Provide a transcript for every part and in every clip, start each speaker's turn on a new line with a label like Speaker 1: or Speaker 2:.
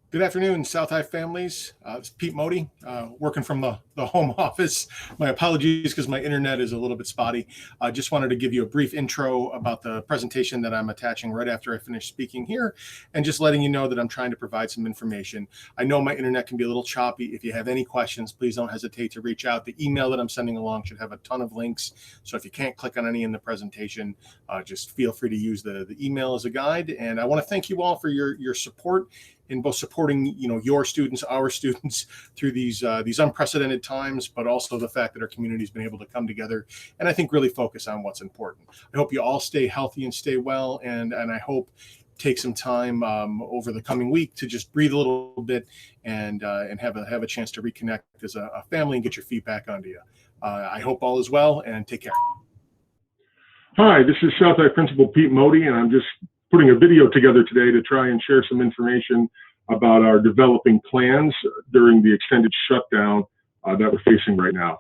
Speaker 1: Good afternoon, South High families. It's Pete Mody, working from the home office. My apologies because my internet is a little bit spotty. I just wanted to give you a brief intro about the presentation that I'm attaching right after I finish speaking here, and just letting you know that I'm trying to provide some information. I know my internet can be a little choppy. If you have any questions, please don't hesitate to reach out. The email that I'm sending along should have a ton of links. So if you can't click on any in the presentation, just feel free to use the email as a guide. And I want to thank you all for your support in both supporting your students, our students through these unprecedented times, but also the fact that our community has been able to come together and I think really focus on what's important. I hope you all stay healthy and stay well, and I hope take some time over the coming week to just breathe a little bit and have a chance to reconnect as a family and get your feet back onto you. I hope all is well, and take care.
Speaker 2: Hi, this is South High Principal Pete Mody, and I'm just putting a video together today to try and share some information about our developing plans during the extended shutdown that we're facing right now.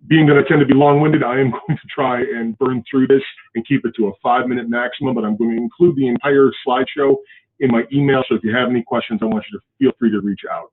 Speaker 2: Being that I tend to be long-winded, I am going to try and burn through this and keep it to a 5-minute maximum, but I'm going to include the entire slideshow in my email, so if you have any questions, I want you to feel free to reach out.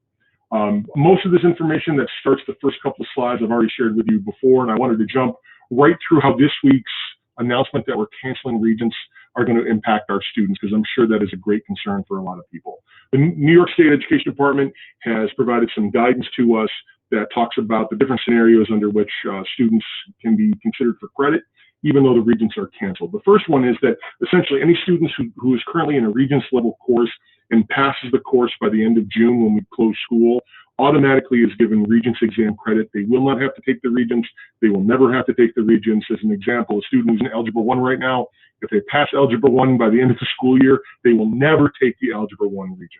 Speaker 2: Most of this information that starts the first couple of slides I've already shared with you before, and I wanted to jump right through how this week's announcement that we're canceling Regents are going to impact our students, because I'm sure that is a great concern for a lot of people. The New York State Education Department has provided some guidance to us that talks about the different scenarios under which students can be considered for credit, even though the Regents are canceled. The first one is that essentially any students who is currently in a Regents level course and passes the course by the end of June when we close school automatically is given Regents exam credit. They will not have to take the Regents. They will never have to take the Regents. As an example, a student who's in Algebra 1 right now, if they pass Algebra 1 by the end of the school year, they will never take the Algebra 1 Regents.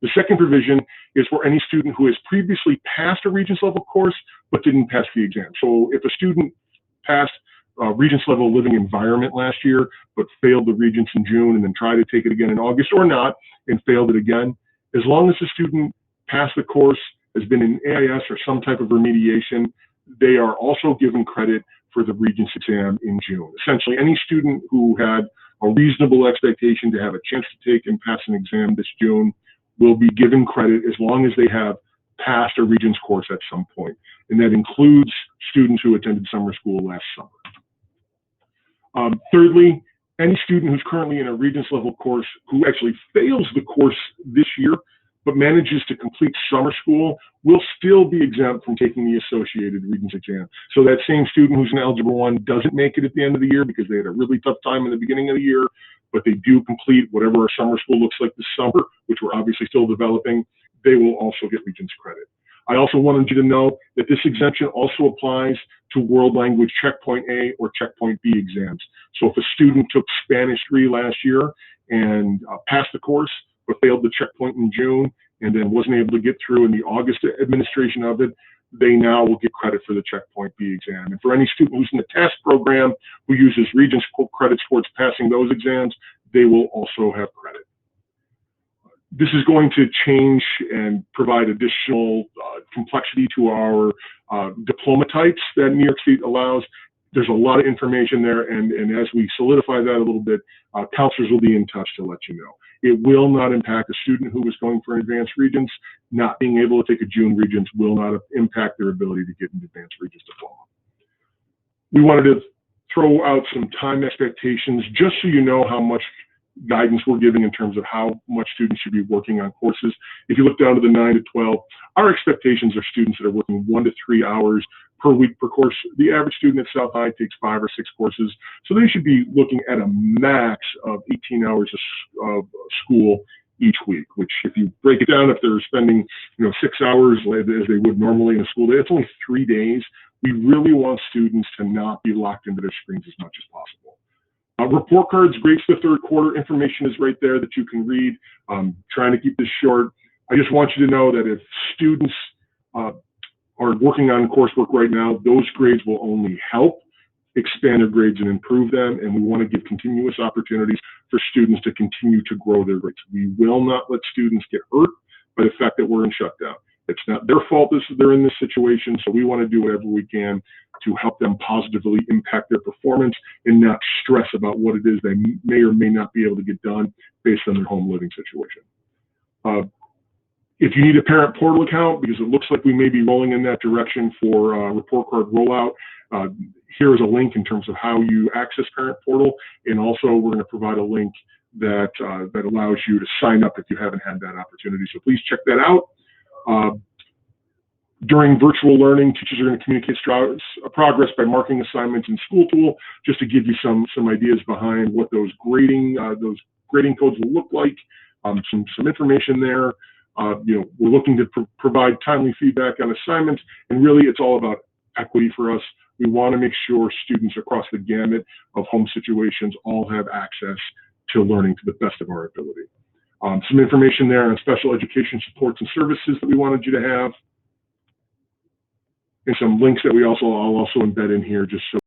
Speaker 2: The second provision is for any student who has previously passed a Regents level course but didn't pass the exam. So if a student passed Regents level living environment last year but failed the Regents in June and then tried to take it again in August, or not and failed it again, as long as the student passed the course, has been in AIS or some type of remediation, they are also given credit for the Regents exam in June. Essentially, any student who had a reasonable expectation to have a chance to take and pass an exam this June will be given credit as long as they have passed a Regents course at some point. And that includes students who attended summer school last summer. Thirdly, any student who's currently in a Regents level course who actually fails the course this year but manages to complete summer school will still be exempt from taking the associated Regents exam. So that same student who's in Algebra 1 doesn't make it at the end of the year because they had a really tough time in the beginning of the year, but they do complete whatever our summer school looks like this summer, which we're obviously still developing, they will also get Regents credit. I also wanted you to know that this exemption also applies to World Language Checkpoint A or Checkpoint B exams. So if a student took Spanish 3 last year and passed the course, but failed the checkpoint in June and then wasn't able to get through in the August administration of it, they now will get credit for the Checkpoint B exam. And for any student who's in the TASK program who uses Regents credits towards passing those exams, they will also have credit. This is going to change and provide additional complexity to our diploma types that New York State allows. There's a lot of information there, and as we solidify that a little bit, counselors will be in touch to let you know. It will not impact a student who is going for advanced Regents. Not being able to take a June Regents will not impact their ability to get an advanced Regents diploma. We wanted to throw out some time expectations just so you know how much guidance we're giving in terms of how much students should be working on courses. If you look down to the 9 to 12, our expectations are students that are working 1 to 3 hours per week per course. The average student at South High takes 5 or 6 courses, so they should be looking at a max of 18 hours of school each week, which if you break it down, if they're spending 6 hours as they would normally in a school day, it's only 3 days. We really want students to not be locked into their screens as much as possible. Report cards, grades for the third quarter, information is right there that you can read. Trying to keep this short. I just want you to know that if students are working on coursework right now, those grades will only help expand their grades and improve them, and we want to give continuous opportunities for students to continue to grow their grades. We will not let students get hurt by the fact that we're in shutdown. It's not their fault they're in this situation, so we want to do whatever we can to help them positively impact their performance and not stress about what it is they may or may not be able to get done based on their home living situation. If you need a parent portal account, because it looks like we may be rolling in that direction for report card rollout, here is a link in terms of how you access parent portal, and also we're going to provide a link that that allows you to sign up if you haven't had that opportunity. So please check that out. During virtual learning, teachers are going to communicate progress by marking assignments in School Tool, just to give you some ideas behind what those grading codes will look like. Some information there. We're looking to provide timely feedback on assignments, and really it's all about equity for us. We want to make sure students across the gamut of home situations all have access to learning to the best of our ability. Some information there on special education supports and services that we wanted you to have, and some links that I'll also embed in here just so